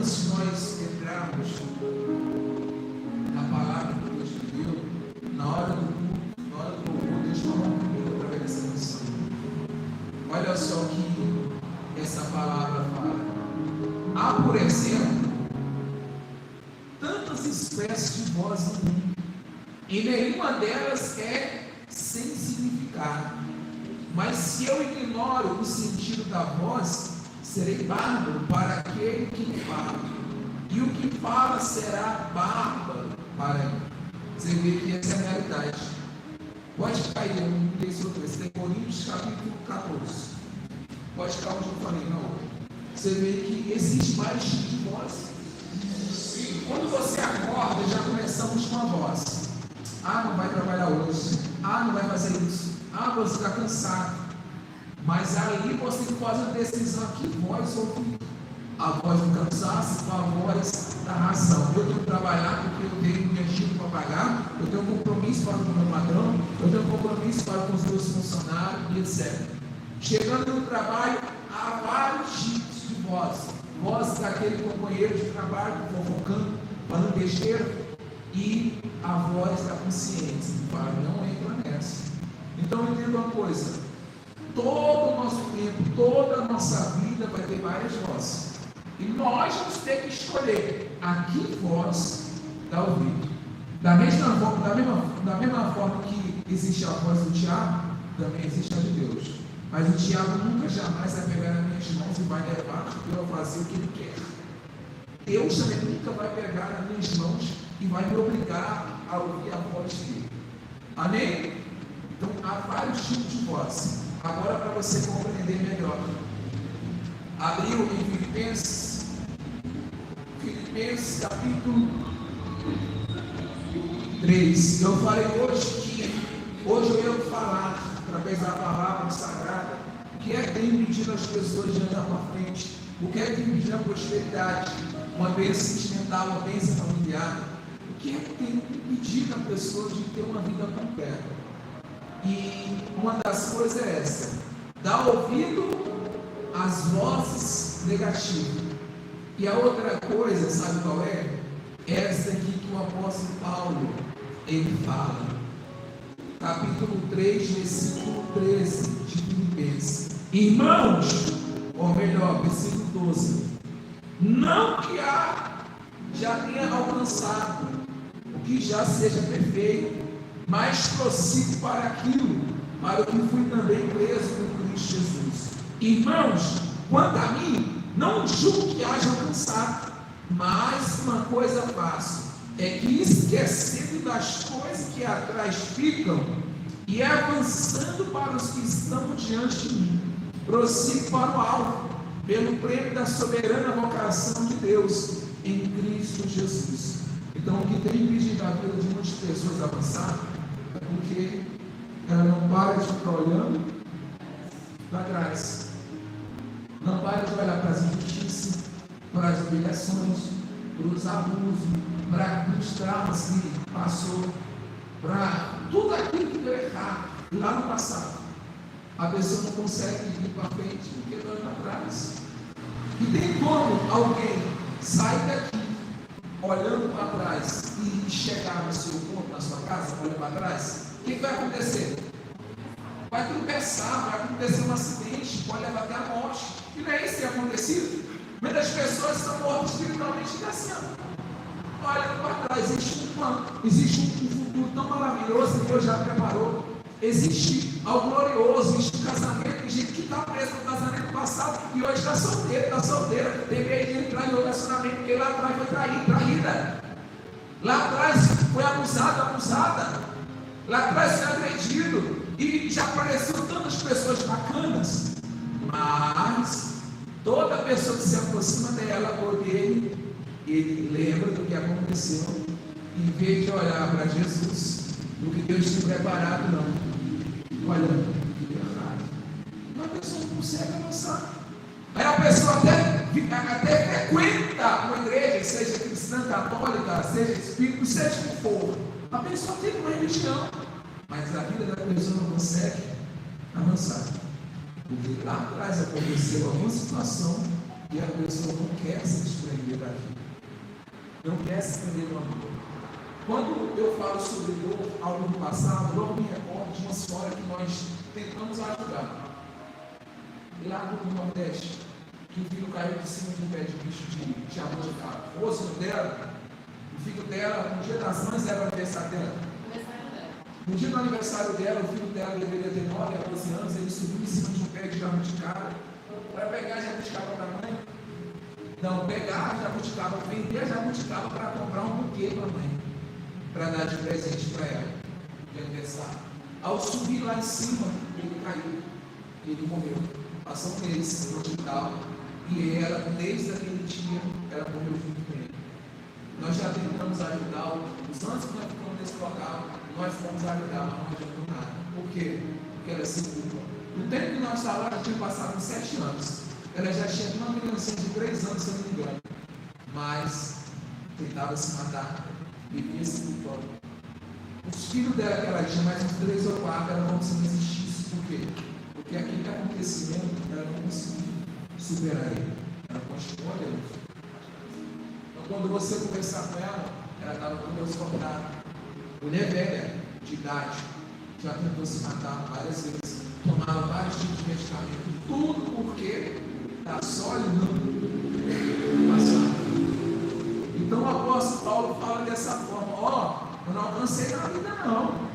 antes de nós entrarmos na palavra que Deus me deu, na hora do louvor, Deus falou comigo através dessa missão. Olha só o que essa palavra fala. Há, por exemplo, tantas espécies de voz no mundo, e nenhuma delas é sem significado. Mas se eu ignoro o sentido da voz, serei bárbaro para aquele que fala, e o que fala será bárbaro para ele. Você vê que essa é a realidade. Pode cair, eu não dei isso outro, esse é Coríntios capítulo 14. Pode cair onde eu falei, não. Você vê que existe vários tipos de voz. Quando você acorda, já começamos com a voz. Ah, não vai trabalhar hoje. Ah, não vai fazer isso. Ah, você está cansado. Mas ali você pode fazer uma decisão aqui, voz ouvir. A voz do cansaço com a voz da razão. Eu tenho que trabalhar porque eu tenho minha dívida para pagar, eu tenho um compromisso para com o meu patrão, eu tenho um compromisso para com os meus funcionários e etc. Chegando no trabalho, há vários tipos de voz. Voz daquele companheiro de trabalho, fofocando, falando besteira, e a voz da consciência, que fala, não entra nessa. Então entenda uma coisa, todo o nosso tempo, toda a nossa vida vai ter várias vozes. E nós vamos ter que escolher a que voz dá ouvido. Da mesma forma que existe a voz do diabo, também existe a de Deus. Mas o diabo nunca jamais vai pegar nas minhas mãos e vai levar eu a fazer o que ele quer. Deus também nunca vai pegar nas minhas mãos e vai me obrigar a ouvir a voz dele. Amém? Então há vários tipos de voz. Agora, para você compreender melhor, abriu em Filipenses capítulo 3. Eu falei hoje eu ia falar, através da palavra sagrada, o que é que tem impedido as pessoas de andar para frente, o que é que tem impedido a prosperidade, uma bênção sentimental, uma bênção familiar, o que é que tem impedido a pessoa de ter uma vida completa. E uma das coisas é essa: dar ouvido às vozes negativas. E a outra coisa, sabe qual é? Essa aqui que o apóstolo Paulo, ele fala, capítulo 3, versículo 13 de Filipenses. Irmãos, ou melhor, versículo 12, não que já tenha alcançado o que já seja perfeito, mas prossigo para aquilo, para o que fui também preso por Cristo Jesus. Irmãos, quanto a mim, não julgo que haja alcançado, mas uma coisa faço, é que esquecendo das coisas que atrás ficam, e avançando para os que estão diante de mim, prossigo para o alvo, pelo prêmio da soberana vocação de Deus, em Cristo Jesus. Então, o que tem impedido a vida de muitas pessoas avançar, é porque ela não para de ficar olhando para trás, não para de olhar para as injustiças, para as humilhações, para os abusos, para os traumas que passou, para tudo aquilo que deu errado lá no passado. A pessoa não consegue ir para frente porque não olha para trás. E tem como alguém sair daqui olhando para trás e chegar no seu ponto, na sua casa, olhando para trás? O que vai acontecer? Vai tropeçar, vai acontecer um acidente, pode levar até a morte. E não é isso que tem acontecido? Muitas pessoas estão mortas espiritualmente e assim, olhando para trás. Existe um futuro tão maravilhoso que Deus já preparou. Existe algo glorioso, existe um casamento, tem gente que está preso no casamento passado e hoje está solteiro, está solteira. Deveria entrar em relacionamento, porque lá atrás foi traída. Lá atrás foi abusada. Lá atrás foi agredido. E já apareceram tantas pessoas bacanas, mas toda pessoa que se aproxima dela ou dele, ele lembra do que aconteceu, em vez de olhar para Jesus, do que Deus tinha preparado, não. Olha, que errado. Uma pessoa não consegue avançar. Aí a pessoa até frequenta uma igreja, seja cristã, católica, seja espírita, seja o que for. A pessoa tem uma religião, mas a vida da pessoa não consegue avançar. Porque lá atrás aconteceu alguma situação e a pessoa não quer se desprender daquilo. não quer se prender no amor. Quando eu falo sobre dor, algo do passado, eu me recordo de uma senhora que nós tentamos ajudar. E lá no Nordeste, que o filho caiu de cima de um pé de bicho de jabuticaba. O osso dela, o filho dela, no dia das mães era o aniversário dela. No dia do aniversário dela, o filho dela deveria ter 9 a 12 anos, ele subiu em cima de um pé de jabuticaba para pegar a jabuticaba para a mãe. Não, pegar a jabuticaba, vender a jabuticaba para comprar um buquê para a mãe, para dar de presente para ela, de aniversário. Ao subir lá em cima, ele caiu, ele morreu. Passou um mês no hospital e ela, desde aquele dia, ela morreu junto com ele. Nós já tentamos ajudar, os anos que nós ficamos nesse local, nós fomos ajudar, mas não adiantou nada. Por quê? Porque ela se culpa. No tempo que nós estávamos, já tinha passado uns 7 anos. Ela já tinha uma criança de 3 anos, se eu não me engano. Mas tentava se matar, vivia se culpando. Os filhos dela, que ela tinha mais uns 3 ou 4, ela como se não existisse. Por quê? Porque aquele acontecimento, ela não conseguiu superar ele. Ela continuou ali. Então, quando você conversar com ela estava com Deus cortado. Mulher velha, de idade, já tentou se matar várias vezes, tomava vários tipos de medicamento, tudo porque está só olhando o passado. Então o apóstolo Paulo fala dessa forma: eu não alcancei na vida, não.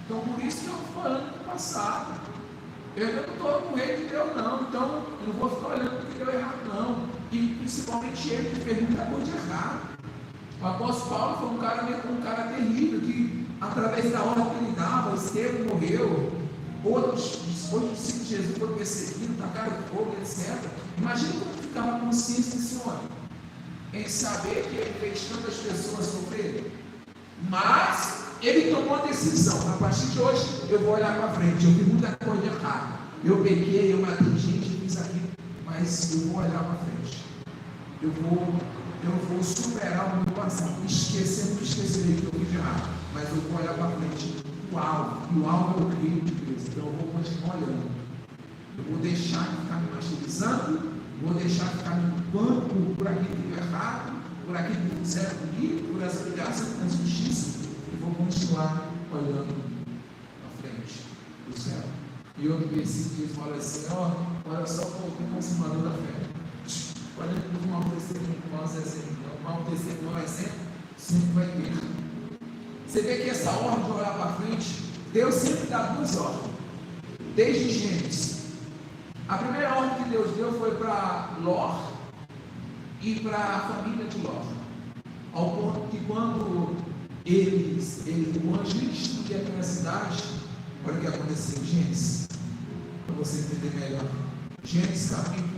Então por isso que eu estou falando do passado. Eu não estou com ele de Deus, não. Então eu não vou ficar olhando o que deu errado, não. E principalmente ele que pergunta a coisa de errado. O apóstolo Paulo foi um cara terrível, que através da ordem que ele dava, Estevão morreu, outros discípulos de Jesus foram perseguidos, tacaram fogo, etc. Imagina como ficava a consciência desse homem, em saber que ele fez tantas pessoas sofrerem. Mas ele tomou a decisão: a partir de hoje eu vou olhar para frente, eu vi muita coisa errada, eu pequei, eu matei gente, eu fiz aquilo, mas eu vou olhar para frente, eu vou superar o meu passado, nunca esquecerei que eu fiz de errado, mas eu vou olhar para frente, o alvo, e o alvo é o reino de Deus. Então eu vou continuar olhando, eu vou deixar de ficar me martirizando, vou deixar de ficar me culpando por aquilo que deu errado, por aquilo que fizeram comigo, por essa graça, por essa justiça, e vou continuar olhando à frente do céu. E outro versículo diz, fala assim: olha só como o consumador da fé. Olha para o mau testemunho, exemplo, sempre vai ter. Você vê que essa ordem de olhar para frente, Deus sempre dá 2 ordens, desde Gênesis. A primeira ordem que Deus deu foi para Ló e para a família de Ló, ao ponto que quando o anjo destruía aquela cidade, olha o que aconteceu em Gênesis, para você entender melhor. Gênesis capítulo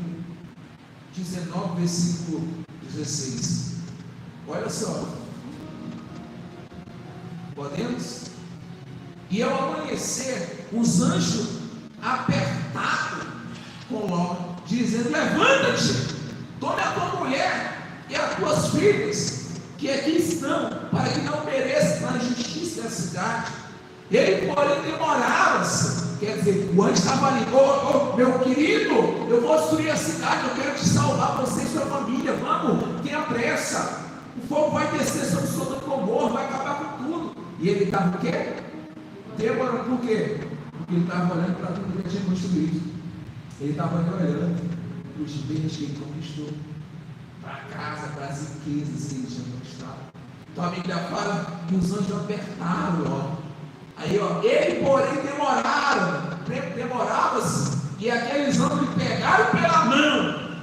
19, versículo 16. Olha só. Podemos? E ao amanhecer, os anjos apertaram com Ló, dizendo: levanta-te, tome a tua mulher e as tuas filhas, que aqui estão, para que não pereça na justiça da cidade. Ele, porém, demorava-se. Quer dizer, o anjo estava ali: meu querido, eu vou destruir a cidade, eu quero te salvar, você e sua família, vamos, tenha pressa, o fogo vai descer sobre Sodoma e Gomorra, vai acabar com tudo. E ele estava o quê? Demorando. Por quê? Porque ele estava olhando para tudo que ele tinha construído, ele estava olhando para os bens que ele conquistou, para a casa, para as riquezas que ele tinha conquistado. Então a Bíblia fala que os anjos apertaram Ló. Aí, ele, porém, demorava-se, e aqueles anjos lhe pegaram pela mão,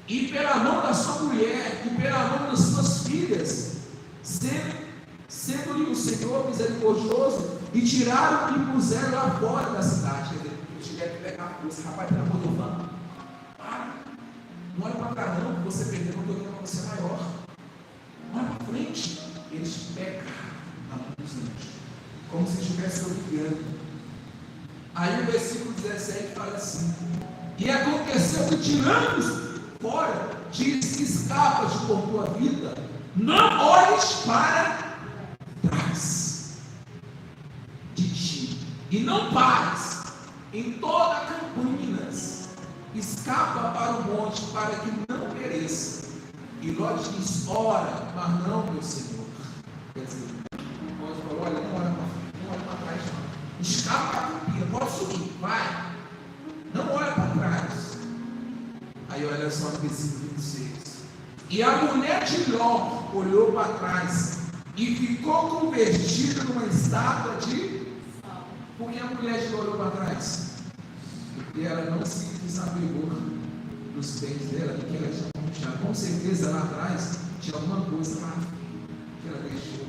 e pela mão da sua mulher, e pela mão das suas filhas, sendo-lhe o Senhor misericordioso, e tiraram e puseram lá fora da cidade. Quer dizer, eu cheguei a pegar esse rapaz pela mão do vão. Para, não olha para cá, não, você perdeu, não estou vendo para você maior. Olha para frente. Eles pegaram na mão dos anjos, como se estivesse obrigando. Aí o versículo 17 fala assim: e aconteceu que, tirando-os fora, diz que escapas por tua vida, não olhes para trás de ti, e não pares em toda Campinas, escapa para o monte, para que não pereça. E Ló diz: ora, mas não, meu Senhor. Quer dizer, o anjo falou: olha, não olha para trás, não. Escapa a campina, pode subir, vai. Não olha para trás. Aí olha só no versículo 26. E a mulher de Ló olhou para trás e ficou convertida numa estátua de sal. Por que a mulher de Ló olhou para trás? Porque ela não se desapegou dos bens dela, que ela tinha conquistado. Com certeza lá atrás tinha alguma coisa lá que ela deixou,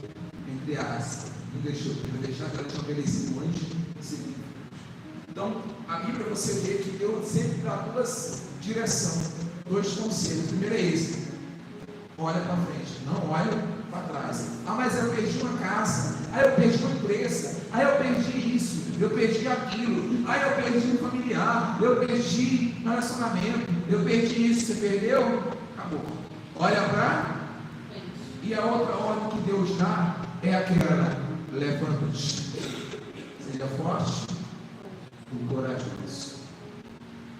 entre aspas, não deixou, porque ela deixava que ela tinha obedecido antes de seguir. Então, a Bíblia você vê que Deus sempre dá duas direções, dois conselhos. O primeiro é esse: olha para frente, não olha para trás. Ah, mas eu perdi uma casa, aí eu perdi uma empresa, aí eu perdi isso, eu perdi aquilo, aí eu perdi um familiar, eu perdi um relacionamento, eu perdi isso. Você perdeu? Acabou. Olha para. E a outra ordem que Deus dá é aquela: levanta-te, seja forte e corajoso.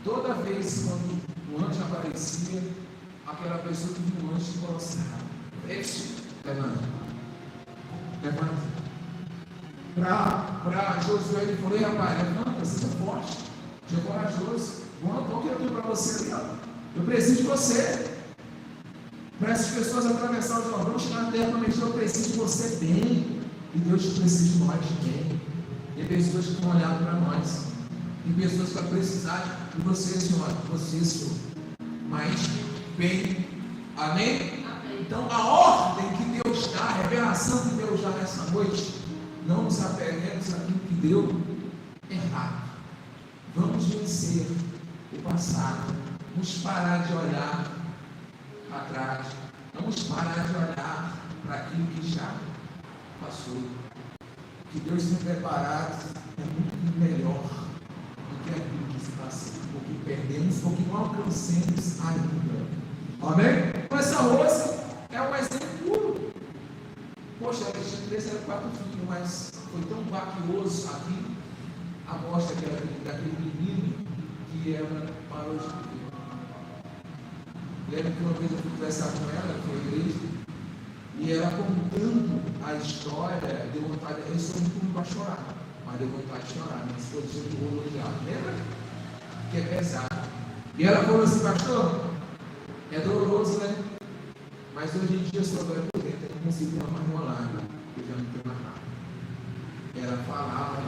Toda vez quando o anjo aparecia, aquela pessoa que viu o anjo se prostrava. Levanta. Para Josué, ele falou: rapaz, levanta, seja forte, seja corajoso. Bom que eu tenho para você ali, ó. Eu preciso de você. Para essas pessoas atravessar o Jordão, chegar na terra prometida, eu preciso de você bem. E Deus precisa de nós bem. Tem pessoas que estão olhando para nós. Tem pessoas que vão precisar de você, Senhor. Você, Senhor. Mas bem. Amém? Então, a ordem que Deus dá, a revelação que Deus dá nessa noite: não nos apeguemos àquilo que deu errado. Vamos vencer o passado. Vamos parar de olhar para trás. Vamos parar de olhar para aquilo que já passou. O que Deus tem preparado é muito melhor do que aquilo que se passou, o que perdemos, ou que não alcancemos ainda. Amém? Então, essa Rose é um exemplo puro. Poxa, ela tinha 3 ou 4 filhos, mas foi tão vaquioso aqui a mostra daquele menino que ela parou de viver. Lembro que uma vez eu fui conversar com ela, que foi a igreja, e ela contando a história, deu vontade, eu sou muito para chorar, mas deu vontade de chorar, minha esposa de rolo de ar, lembra? Que é pesado. E ela falou assim: pastor, é doloroso, né? Mas hoje em dia eu sou agora por dentro, eu não consigo ter mais uma lágrima, eu já não tenho mais nada. Ela falava,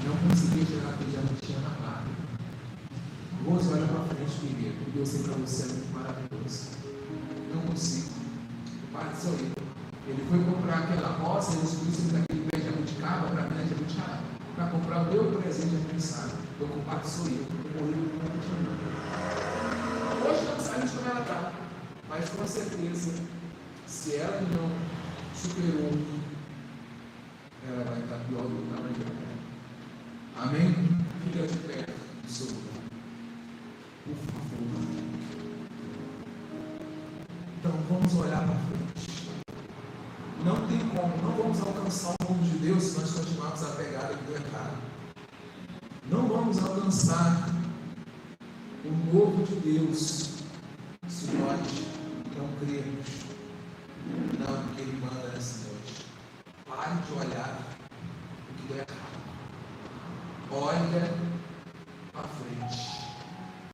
não conseguia chegar, porque já não tinha mais nada. Rose, olha para frente, querido, porque eu sei para você é muito maravilhoso. Não consigo. O pai sou eu. Ele foi comprar aquela roça, ele subiu daquele pé de jabuticaba para a mina de jabuticaba, para comprar o meu presente de aniversário. O culpado sou eu. Eu morri no mundo de hoje não sabemos como ela está, mas com certeza, se ela não superou, ela vai estar pior do que ela já. Amém? Fica de pé do seu lugar. Por favor. Então vamos olhar para frente. Não tem como, não vamos alcançar o mundo de Deus se nós continuarmos apegados ao errado. Não vamos alcançar o novo de Deus se nós não crermos no que Ele manda nessa noite. Pare de olhar o que deu errado. Olha